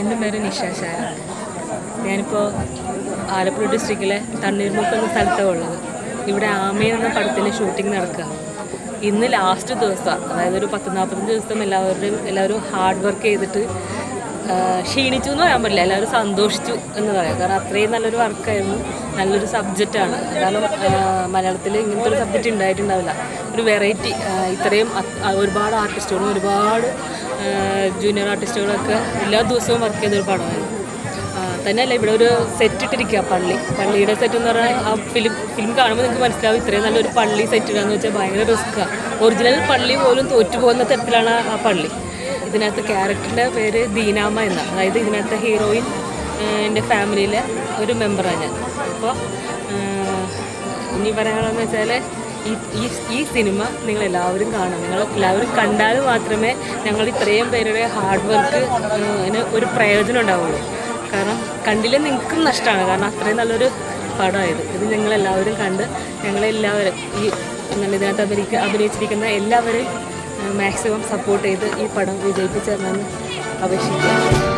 എൻ്റെ പേര് നിഷ ഷാര. ഞാനിപ്പോൾ ആലപ്പുഴ ഡിസ്ട്രിക്റ്റിലെ തണ്ണീർമുക്കം എന്ന സ്ഥലത്താണ് ഉള്ളത്. ഇവിടെ ആമയിൽ എന്ന പടത്തിൻ്റെ ഷൂട്ടിംഗ് നടക്കുക. ഇന്ന് ലാസ്റ്റ് ദിവസമാണ്, അതായത് ഒരു 10-45 ദിവസം എല്ലാവരും ഹാർഡ് വർക്ക് ചെയ്തിട്ട് ക്ഷീണിച്ചു എന്ന് പറയാൻ പറ്റില്ല, എല്ലാവരും സന്തോഷിച്ചു എന്ന് പറയാം. കാരണം അത്രയും നല്ലൊരു വർക്കായിരുന്നു, നല്ലൊരു സബ്ജക്റ്റാണ്. കാരണം മലയാളത്തിൽ ഇങ്ങനത്തെ ഒരു സബ്ജക്റ്റ് ഉണ്ടായിട്ടുണ്ടാവില്ല. ഒരു വെറൈറ്റി, ഇത്രയും ഒരുപാട് ആർട്ടിസ്റ്റുകളും ഒരുപാട് ജൂനിയർ ആർട്ടിസ്റ്റുകളൊക്കെ എല്ലാ ദിവസവും വർക്ക് ചെയ്തൊരു പടമായിരുന്നു. തന്നെയല്ല, ഇവിടെ ഒരു സെറ്റ് ഇട്ടിരിക്കുക, പള്ളിയുടെ സെറ്റ് എന്ന് പറഞ്ഞാൽ ആ ഫിലിം കാണുമ്പോൾ നിങ്ങൾക്ക് മനസ്സിലാവും ഇത്രയും നല്ലൊരു പള്ളി സെറ്റ് ഇടാന്ന് വെച്ചാൽ ഭയങ്കര റിസ്ക്കാണ്. ഒറിജിനൽ പള്ളി പോലും തോറ്റുപോകുന്ന തരത്തിലാണ് ആ പള്ളി. ഇതിനകത്ത് ക്യാരക്ടറിൻ്റെ പേര് ദീനാമ്മ എന്നാണ്. അതായത് ഇതിനകത്ത് ഹീറോയിൻ എൻ്റെ ഫാമിലിയിലെ ഒരു മെമ്പറാണ് ഞാൻ. അപ്പോൾ ഇനി പറയാനുള്ളതെന്ന് വെച്ചാൽ ഈ സിനിമ നിങ്ങളെല്ലാവരും കാണണം. നിങ്ങളെല്ലാവരും കണ്ടാൽ മാത്രമേ ഞങ്ങൾ ഇത്രയും പേരുടെ ഹാർഡ് വർക്ക് ഒരു പ്രയോജനം ഉണ്ടാവുള്ളൂ. കാരണം കണ്ടില്ലേ നിങ്ങൾക്കും നഷ്ടമാണ്. കാരണം അത്രയും നല്ലൊരു പടമായത്. ഇത് ഞങ്ങളെല്ലാവരും കണ്ട് ഞങ്ങളെല്ലാവരും ഈ ഇതിനകത്ത് അഭിനയിച്ചിരിക്കുന്ന എല്ലാവരെയും മാക്സിമം സപ്പോർട്ട് ചെയ്ത് ഈ പടം വിജയിപ്പിച്ചു തരണമെന്ന് അപേക്ഷിക്കുക.